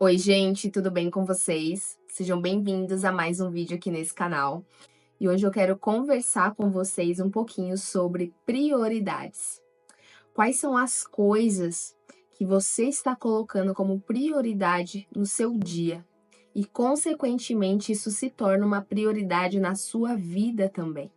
Oi, gente, tudo bem com vocês? Sejam bem-vindos a mais um vídeo aqui nesse canal. E hoje eu quero conversar com vocês um pouquinho sobre prioridades. Quais são as coisas que você está colocando como prioridade no seu dia? E, consequentemente, isso se torna uma prioridade na sua vida também.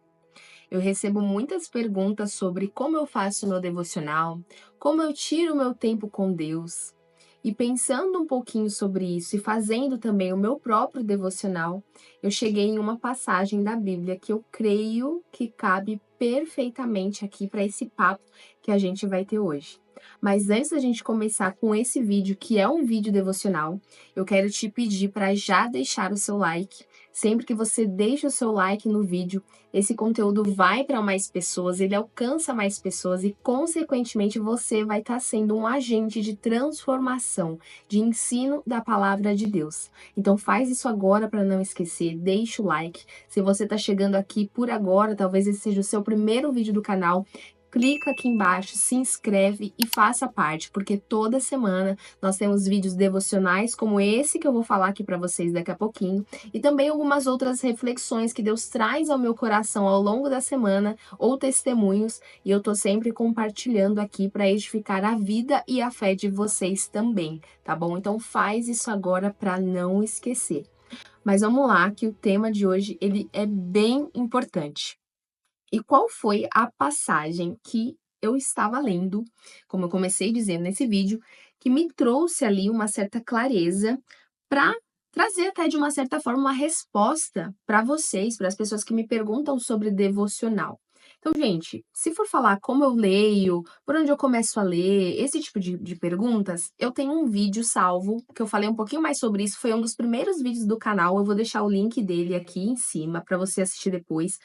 Eu recebo muitas perguntas sobre como eu faço meu devocional, como eu tiro o meu tempo com Deus. E pensando um pouquinho sobre isso e fazendo também o meu próprio devocional, eu cheguei em uma passagem da Bíblia que eu creio que cabe perfeitamente aqui para esse papo que a gente vai ter hoje. Mas antes da gente começar com esse vídeo, que é um vídeo devocional, eu quero te pedir para já deixar o seu like. Sempre que você deixa o seu like no vídeo, esse conteúdo vai para mais pessoas, ele alcança mais pessoas e, consequentemente, você vai estar sendo um agente de transformação, de ensino da palavra de Deus. Então faz isso agora para não esquecer, deixa o like. Se você está chegando aqui por agora, talvez esse seja o seu primeiro vídeo do canal, clica aqui embaixo, se inscreve e faça parte, porque toda semana nós temos vídeos devocionais como esse que eu vou falar aqui para vocês daqui a pouquinho, e também algumas outras reflexões que Deus traz ao meu coração ao longo da semana, ou testemunhos, e eu tô sempre compartilhando aqui para edificar a vida e a fé de vocês também, tá bom? Então faz isso agora para não esquecer. Mas vamos lá, que o tema de hoje ele é bem importante. E qual foi a passagem que eu estava lendo, como eu comecei dizendo nesse vídeo, que me trouxe ali uma certa clareza para trazer até de uma certa forma uma resposta para vocês, para as pessoas que me perguntam sobre devocional. Então, gente, se for falar como eu leio, por onde eu começo a ler, esse tipo de perguntas, eu tenho um vídeo salvo, que eu falei um pouquinho mais sobre isso, foi um dos primeiros vídeos do canal, eu vou deixar o link dele aqui em cima para você assistir depois.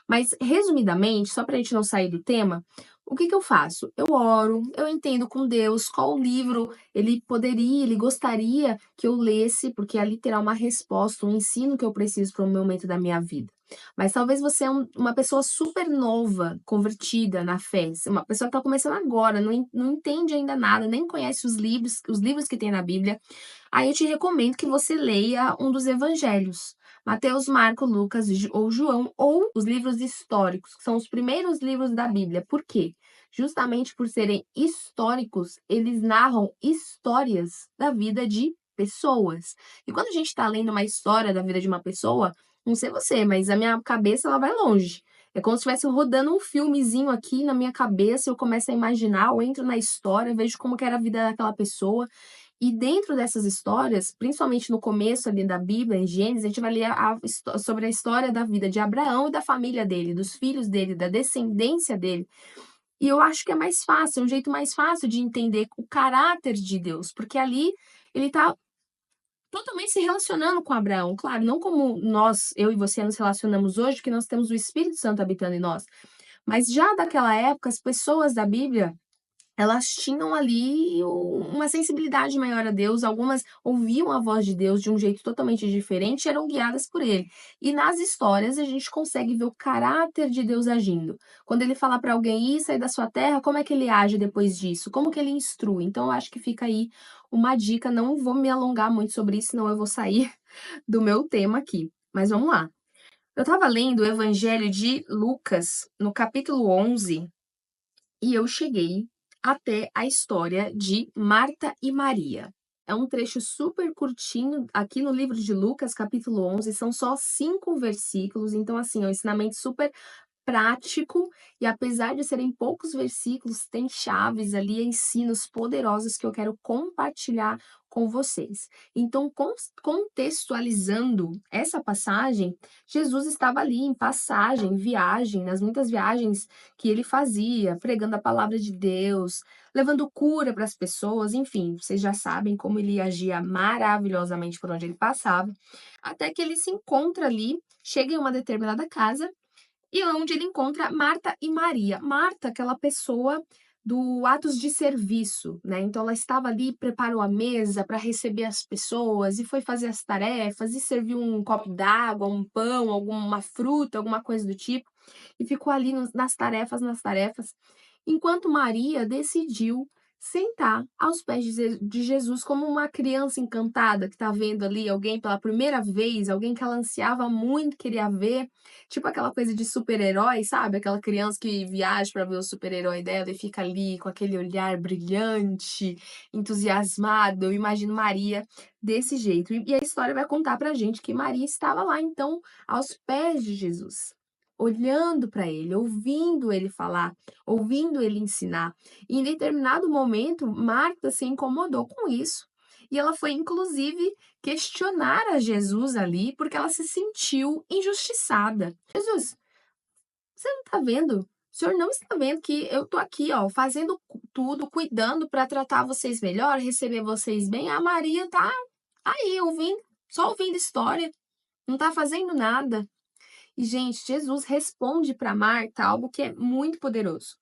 Mas, resumidamente, só para a gente não sair do tema, o que eu faço? Eu oro, eu entendo com Deus qual livro ele gostaria que eu lesse, porque ali terá uma resposta, um ensino que eu preciso para o momento da minha vida. Mas talvez você é uma pessoa super nova, convertida na fé, uma pessoa que está começando agora, não entende ainda nada, nem conhece os livros que tem na Bíblia. Aí eu te recomendo que você leia um dos evangelhos. Mateus, Marcos, Lucas ou João, ou os livros históricos, que são os primeiros livros da Bíblia. Por quê? Justamente por serem históricos, eles narram histórias da vida de pessoas. E quando a gente está lendo uma história da vida de uma pessoa, não sei você, mas a minha cabeça ela vai longe. É como se estivesse rodando um filmezinho aqui na minha cabeça, eu começo a imaginar, eu entro na história, vejo como que era a vida daquela pessoa. E dentro dessas histórias, principalmente no começo ali da Bíblia, em Gênesis, a gente vai ler sobre a história da vida de Abraão e da família dele, dos filhos dele, da descendência dele. E eu acho que é mais fácil, é um jeito mais fácil de entender o caráter de Deus, porque ali ele está totalmente se relacionando com Abraão. Claro, não como nós, eu e você, nos relacionamos hoje, que nós temos o Espírito Santo habitando em nós. Mas já daquela época, as pessoas da Bíblia elas tinham ali uma sensibilidade maior a Deus, algumas ouviam a voz de Deus de um jeito totalmente diferente e eram guiadas por ele. E nas histórias a gente consegue ver o caráter de Deus agindo. Quando ele fala para alguém ir sair da sua terra, como é que ele age depois disso? Como que ele instrui? Então eu acho que fica aí uma dica, não vou me alongar muito sobre isso, senão eu vou sair do meu tema aqui. Mas vamos lá. Eu estava lendo o Evangelho de Lucas, no capítulo 11, e eu cheguei até a história de Marta e Maria. É um trecho super curtinho aqui no livro de Lucas, capítulo 11, são só 5 versículos, então assim, é um ensinamento super prático e apesar de serem poucos versículos, tem chaves ali, ensinos poderosos que eu quero compartilhar com vocês. Então, contextualizando essa passagem, Jesus estava ali em passagem, viagem, nas muitas viagens que ele fazia, pregando a palavra de Deus, levando cura para as pessoas, enfim, vocês já sabem como ele agia maravilhosamente por onde ele passava, até que ele se encontra ali, chega em uma determinada casa e é onde ele encontra Marta e Maria. Marta, aquela pessoa do atos de serviço, né? Então ela estava ali, preparou a mesa para receber as pessoas e foi fazer as tarefas e serviu um copo d'água, um pão, alguma fruta, alguma coisa do tipo, e ficou ali nas tarefas, enquanto Maria decidiu sentar aos pés de Jesus como uma criança encantada que está vendo ali alguém pela primeira vez, alguém que ela ansiava muito, queria ver, tipo aquela coisa de super-herói, sabe? Aquela criança que viaja para ver o super-herói dela e fica ali com aquele olhar brilhante, entusiasmado. Eu imagino Maria desse jeito. E a história vai contar pra gente que Maria estava lá, então, aos pés de Jesus, olhando para ele, ouvindo ele falar, ouvindo ele ensinar. E em determinado momento, Marta se incomodou com isso. E ela foi, inclusive, questionar a Jesus ali, porque ela se sentiu injustiçada. Jesus, você não está vendo? O senhor não está vendo que eu tô aqui, ó, fazendo tudo, cuidando para tratar vocês melhor, receber vocês bem. A Maria tá aí, ouvindo, só ouvindo história, não tá fazendo nada. E, gente, Jesus responde para Marta algo que é muito poderoso.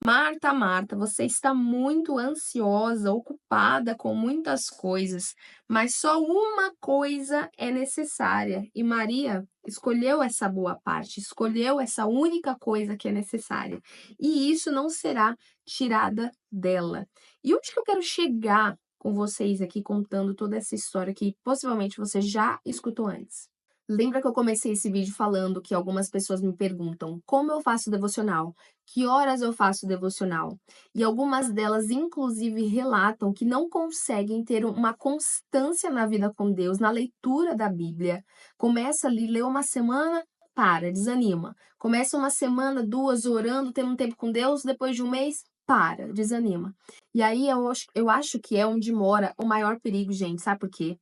Marta, Marta, você está muito ansiosa, ocupada com muitas coisas, mas só uma coisa é necessária. E Maria escolheu essa boa parte, escolheu essa única coisa que é necessária. E isso não será tirada dela. E onde que eu quero chegar com vocês aqui contando toda essa história que possivelmente você já escutou antes? Lembra que eu comecei esse vídeo falando que algumas pessoas me perguntam como eu faço devocional, que horas eu faço devocional, e algumas delas, inclusive, relatam que não conseguem ter uma constância na vida com Deus, na leitura da Bíblia. Começa ali, lê uma semana, para, desanima. Começa uma semana, duas, orando, tendo um tempo com Deus, depois de um mês, para, desanima. E aí eu acho que é onde mora o maior perigo, gente, sabe por quê?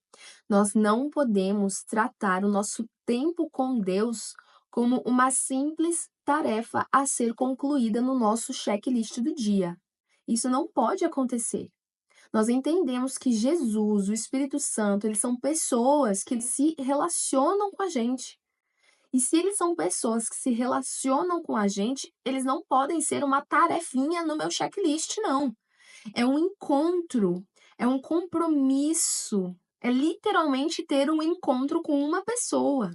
Nós não podemos tratar o nosso tempo com Deus como uma simples tarefa a ser concluída no nosso checklist do dia. Isso não pode acontecer. Nós entendemos que Jesus, o Espírito Santo, eles são pessoas que se relacionam com a gente. E se eles são pessoas que se relacionam com a gente, eles não podem ser uma tarefinha no meu checklist, não. É um encontro, é um compromisso, é literalmente ter um encontro com uma pessoa.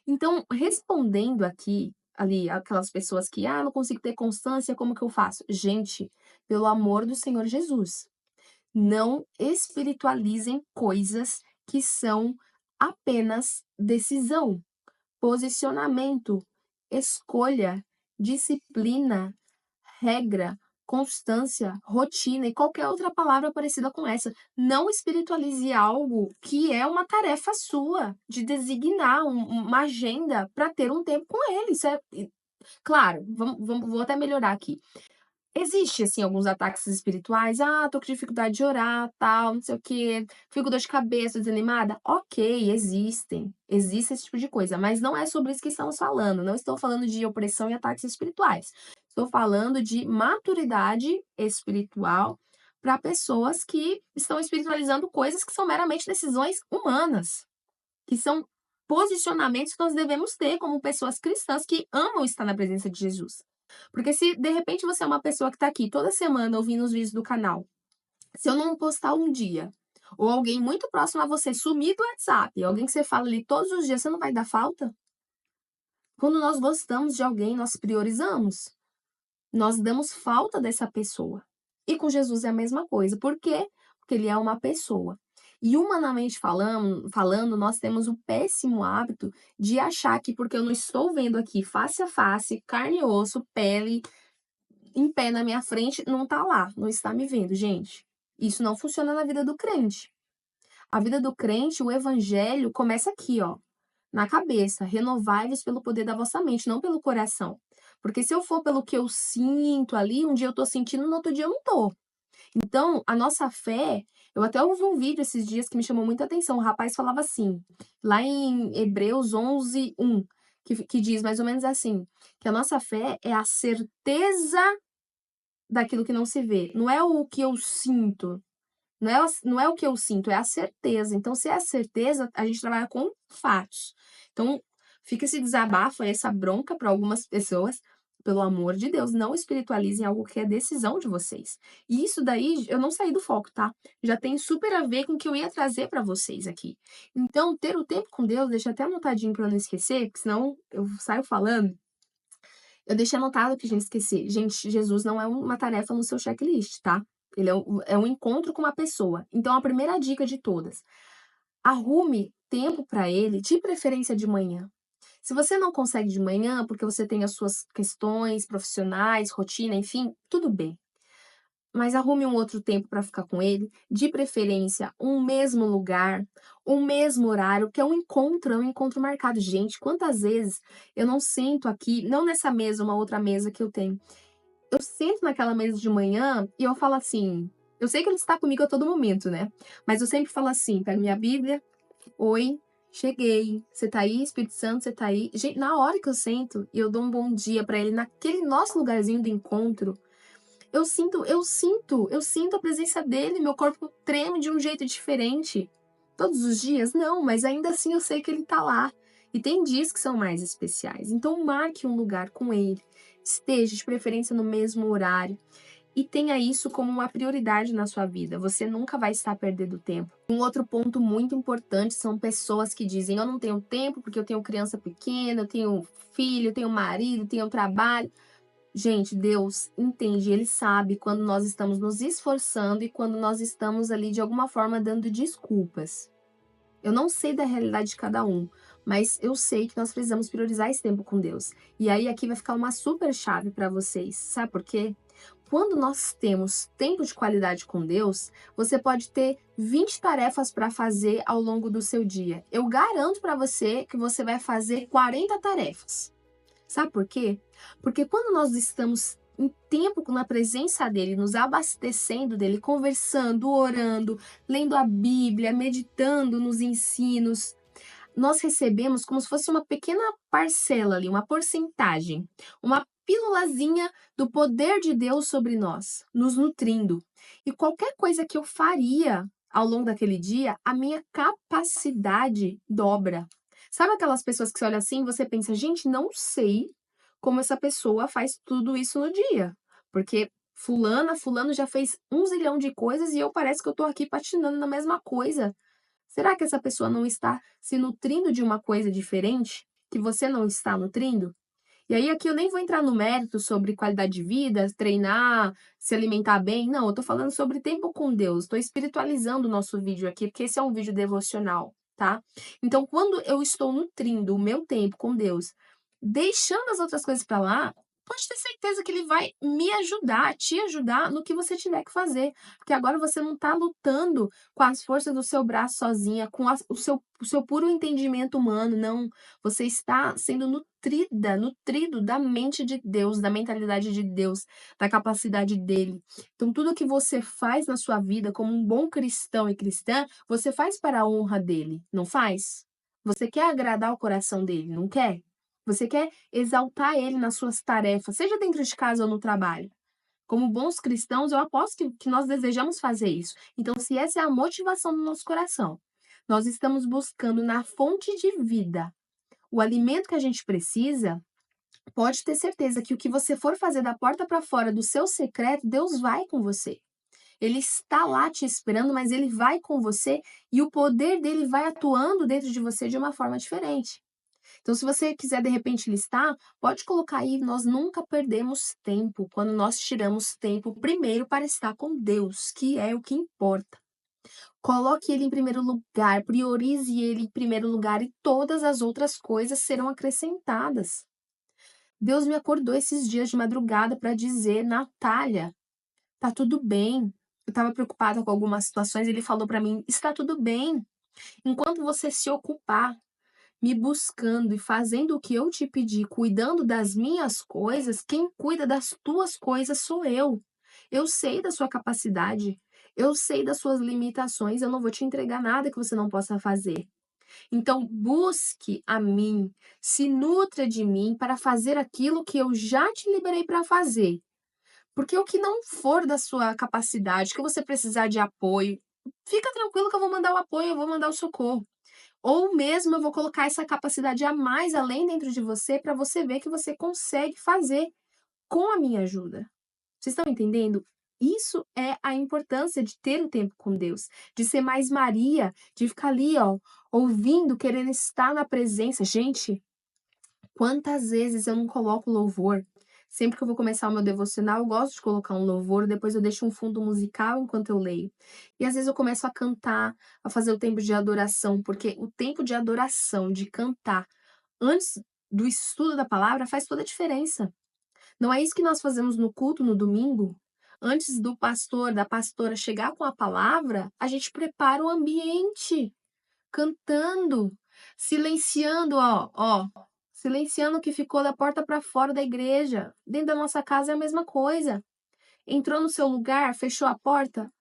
Então, respondendo aqui, ali, aquelas pessoas que, não consigo ter constância, como que eu faço? Gente, pelo amor do Senhor Jesus, não espiritualizem coisas que são apenas decisão, posicionamento, escolha, disciplina, regra, constância, rotina e qualquer outra palavra parecida com essa. Não espiritualize algo que é uma tarefa sua, de designar uma agenda para ter um tempo com ele. Isso é. Claro, vou até melhorar aqui. Existe, assim, alguns ataques espirituais. Tô com dificuldade de orar, tal, não sei o quê. Fico com dor de cabeça, desanimada. Ok, existem. Existe esse tipo de coisa, mas não é sobre isso que estamos falando. Não estou falando de opressão e ataques espirituais. Estou falando de maturidade espiritual para pessoas que estão espiritualizando coisas que são meramente decisões humanas, que são posicionamentos que nós devemos ter como pessoas cristãs que amam estar na presença de Jesus. Porque se de repente você é uma pessoa que está aqui toda semana ouvindo os vídeos do canal, se eu não postar um dia, ou alguém muito próximo a você sumir do WhatsApp, alguém que você fala ali todos os dias, você não vai dar falta? Quando nós gostamos de alguém, nós priorizamos. Nós damos falta dessa pessoa. E com Jesus é a mesma coisa. Por quê? Porque ele é uma pessoa. E humanamente falando, nós temos o péssimo hábito de achar que porque eu não estou vendo aqui face a face, carne e osso, pele, em pé na minha frente, não tá lá, não está me vendo, gente. Isso não funciona na vida do crente. A vida do crente, o evangelho começa aqui, ó, na cabeça. Renovai-vos pelo poder da vossa mente, não pelo coração. Porque se eu for pelo que eu sinto ali, um dia eu tô sentindo, no outro dia eu não tô. Então, a nossa fé, eu até ouvi um vídeo esses dias que me chamou muita atenção. O rapaz falava assim, lá em Hebreus 11:1, que diz mais ou menos assim, que a nossa fé é a certeza daquilo que não se vê. Não é o que eu sinto, não é o que eu sinto, é a certeza. Então, se é a certeza, a gente trabalha com fatos. Então, fica esse desabafo, essa bronca para algumas pessoas. Pelo amor de Deus, não espiritualizem algo que é decisão de vocês. E isso daí, eu não saí do foco, tá? Já tem super a ver com o que eu ia trazer para vocês aqui. Então, ter o tempo com Deus, deixa até anotadinho para não esquecer, porque senão eu saio falando. Eu deixei anotado pra gente esquecer. Gente, Jesus não é uma tarefa no seu checklist, tá? Ele é um encontro com uma pessoa. Então, a primeira dica de todas: arrume tempo para ele, de preferência de manhã. Se você não consegue de manhã, porque você tem as suas questões profissionais, rotina, enfim, tudo bem. Mas arrume um outro tempo para ficar com ele, de preferência um mesmo lugar, um mesmo horário, que é um encontro marcado. Gente, quantas vezes eu não sento aqui, não nessa mesa, uma outra mesa que eu tenho. Eu sento naquela mesa de manhã e eu falo assim, eu sei que ele está comigo a todo momento, né? Mas eu sempre falo assim, pego minha Bíblia, oi, cheguei, você tá aí, Espírito Santo, você tá aí. Gente, na hora que eu sento e eu dou um bom dia para ele naquele nosso lugarzinho do encontro, eu sinto a presença dele, meu corpo treme de um jeito diferente. Todos os dias? Não, mas ainda assim eu sei que ele tá lá. E tem dias que são mais especiais. Então marque um lugar com ele. Esteja de preferência no mesmo horário. E tenha isso como uma prioridade na sua vida. Você nunca vai estar perdendo tempo. Um outro ponto muito importante são pessoas que dizem: eu não tenho tempo porque eu tenho criança pequena, eu tenho filho, eu tenho marido, eu tenho trabalho. Gente, Deus entende, Ele sabe quando nós estamos nos esforçando e quando nós estamos ali de alguma forma dando desculpas. Eu não sei da realidade de cada um, mas eu sei que nós precisamos priorizar esse tempo com Deus. E aí aqui vai ficar uma super chave para vocês. Sabe por quê? Quando nós temos tempo de qualidade com Deus, você pode ter 20 tarefas para fazer ao longo do seu dia. Eu garanto para você que você vai fazer 40 tarefas. Sabe por quê? Porque quando nós estamos em tempo na presença dele, nos abastecendo dele, conversando, orando, lendo a Bíblia, meditando nos ensinos, nós recebemos como se fosse uma pequena parcela ali, uma porcentagem, uma pílulazinha do poder de Deus sobre nós, nos nutrindo. E qualquer coisa que eu faria ao longo daquele dia, a minha capacidade dobra. Sabe aquelas pessoas que você olha assim e você pensa, gente, não sei como essa pessoa faz tudo isso no dia. Porque fulano já fez 1 zilhão de coisas e eu parece que eu tô aqui patinando na mesma coisa. Será que essa pessoa não está se nutrindo de uma coisa diferente que você não está nutrindo? E aí aqui eu nem vou entrar no mérito sobre qualidade de vida, treinar, se alimentar bem. Não, eu tô falando sobre tempo com Deus. Estou espiritualizando o nosso vídeo aqui, porque esse é um vídeo devocional, tá? Então, quando eu estou nutrindo o meu tempo com Deus, deixando as outras coisas para lá, pode ter certeza que ele vai me ajudar, te ajudar no que você tiver que fazer. Porque agora você não está lutando com as forças do seu braço sozinha, com o seu puro entendimento humano, não. Você está sendo nutrido da mente de Deus, da mentalidade de Deus, da capacidade dele. Então, tudo que você faz na sua vida como um bom cristão e cristã, você faz para a honra dele, não faz? Você quer agradar o coração dele, não quer? Você quer exaltar ele nas suas tarefas, seja dentro de casa ou no trabalho. Como bons cristãos, eu aposto que nós desejamos fazer isso. Então, se essa é a motivação do nosso coração, nós estamos buscando na fonte de vida o alimento que a gente precisa, pode ter certeza que o que você for fazer da porta para fora do seu secreto, Deus vai com você. Ele está lá te esperando, mas ele vai com você e o poder dele vai atuando dentro de você de uma forma diferente. Então, se você quiser de repente listar, pode colocar aí, nós nunca perdemos tempo quando nós tiramos tempo primeiro para estar com Deus, que é o que importa. Coloque ele em primeiro lugar, priorize ele em primeiro lugar e todas as outras coisas serão acrescentadas. Deus me acordou esses dias de madrugada para dizer: Natália, tá tudo bem. Eu estava preocupada com algumas situações, ele falou para mim: está tudo bem. Enquanto você se ocupar me buscando e fazendo o que eu te pedi, cuidando das minhas coisas, quem cuida das tuas coisas sou eu. Eu sei da sua capacidade, eu sei das suas limitações, eu não vou te entregar nada que você não possa fazer. Então, busque a mim, se nutra de mim para fazer aquilo que eu já te liberei para fazer. Porque o que não for da sua capacidade, que você precisar de apoio, fica tranquilo que eu vou mandar o apoio, eu vou mandar o socorro. Ou mesmo eu vou colocar essa capacidade a mais além dentro de você para você ver que você consegue fazer com a minha ajuda. Vocês estão entendendo? Isso é a importância de ter o tempo com Deus, de ser mais Maria, de ficar ali, ó, ouvindo, querendo estar na presença. Gente, quantas vezes eu não coloco louvor? Sempre que eu vou começar o meu devocional, eu gosto de colocar um louvor, depois eu deixo um fundo musical enquanto eu leio. E às vezes eu começo a cantar, a fazer o tempo de adoração, porque o tempo de adoração, de cantar, antes do estudo da palavra, faz toda a diferença. Não é isso que nós fazemos no culto no domingo? Antes do pastor, da pastora chegar com a palavra, a gente prepara o ambiente, cantando, silenciando, silenciando o que ficou da porta para fora da igreja. Dentro da nossa casa é a mesma coisa. Entrou no seu lugar, fechou a porta,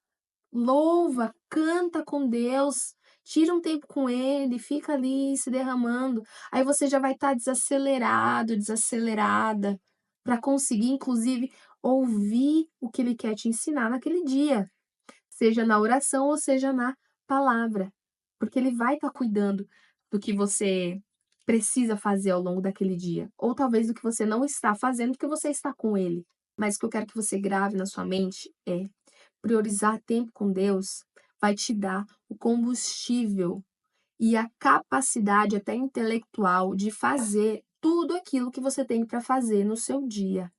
louva, canta com Deus, tira um tempo com Ele, fica ali se derramando. Aí você já vai estar desacelerado, desacelerada, para conseguir, inclusive, ouvir o que Ele quer te ensinar naquele dia, seja na oração ou seja na palavra, porque Ele vai estar cuidando do que você precisa fazer ao longo daquele dia, ou talvez do que você não está fazendo porque você está com Ele. Mas o que eu quero que você grave na sua mente é: priorizar tempo com Deus vai te dar o combustível e a capacidade até intelectual de fazer tudo aquilo que você tem para fazer no seu dia.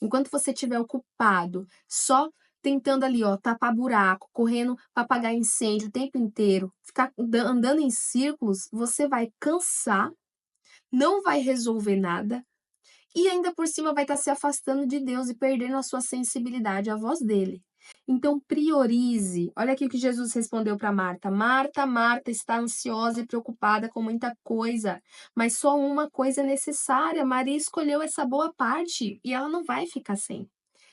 Enquanto você estiver ocupado, só tentando ali, tapar buraco, correndo para apagar incêndio o tempo inteiro, ficar andando em círculos, você vai cansar, não vai resolver nada e ainda por cima vai estar se afastando de Deus e perdendo a sua sensibilidade à voz dele. Então priorize. Olha aqui o que Jesus respondeu para Marta. Marta, Marta está ansiosa e preocupada com muita coisa, mas só uma coisa é necessária. Maria escolheu essa boa parte e ela não vai ficar sem.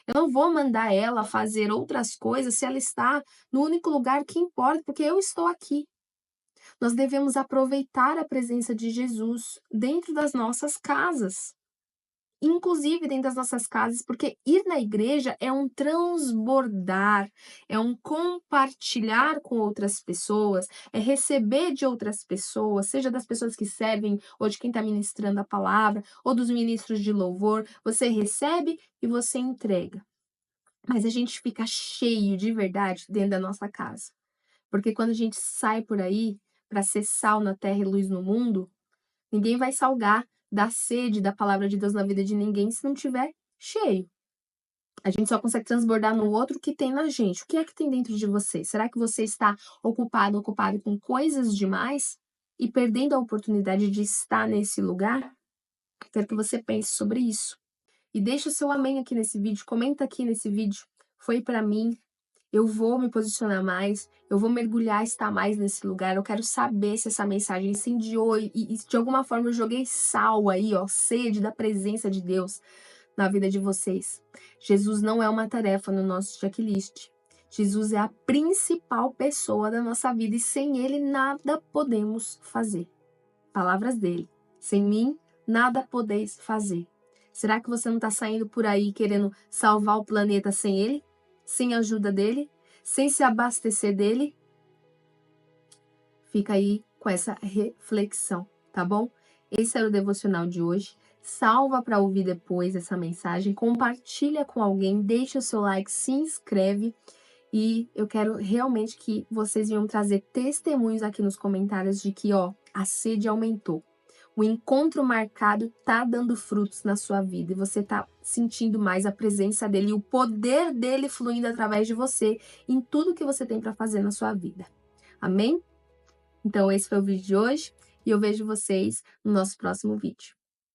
Eu não vou mandar ela fazer outras coisas se ela está no único lugar que importa, porque eu estou aqui. Nós devemos aproveitar a presença de Jesus dentro das nossas casas, inclusive dentro das nossas casas, porque ir na igreja é um transbordar, é um compartilhar com outras pessoas, é receber de outras pessoas, seja das pessoas que servem, ou de quem está ministrando a palavra, ou dos ministros de louvor. Você recebe e você entrega. Mas a gente fica cheio de verdade dentro da nossa casa. Porque quando a gente sai por aí para ser sal na terra e luz no mundo, ninguém vai salgar da sede da palavra de Deus na vida de ninguém se não tiver cheio. A gente só consegue transbordar no outro o que tem na gente. O que é que tem dentro de você? Será que você está ocupado com coisas demais e perdendo a oportunidade de estar nesse lugar? Quero que você pense sobre isso. E deixa o seu amém aqui nesse vídeo, comenta aqui nesse vídeo. Foi para mim, eu vou me posicionar mais, eu vou mergulhar, estar mais nesse lugar. Eu quero saber se essa mensagem incendiou e de alguma forma eu joguei sal aí, sede da presença de Deus na vida de vocês. Jesus não é uma tarefa no nosso checklist. Jesus é a principal pessoa da nossa vida e sem Ele nada podemos fazer. Palavras dele. Sem mim, nada podeis fazer. Será que você não está saindo por aí querendo salvar o planeta sem Ele? Sem a ajuda dele? Sem se abastecer dele? Fica aí com essa reflexão, tá bom? Esse era o devocional de hoje. Salva para ouvir depois essa mensagem, compartilha com alguém, deixa o seu like, se inscreve e eu quero realmente que vocês venham trazer testemunhos aqui nos comentários de que, a sede aumentou. O encontro marcado tá dando frutos na sua vida e você tá sentindo mais a presença dele e o poder dele fluindo através de você em tudo que você tem para fazer na sua vida. Amém? Então esse foi o vídeo de hoje e eu vejo vocês no nosso próximo vídeo.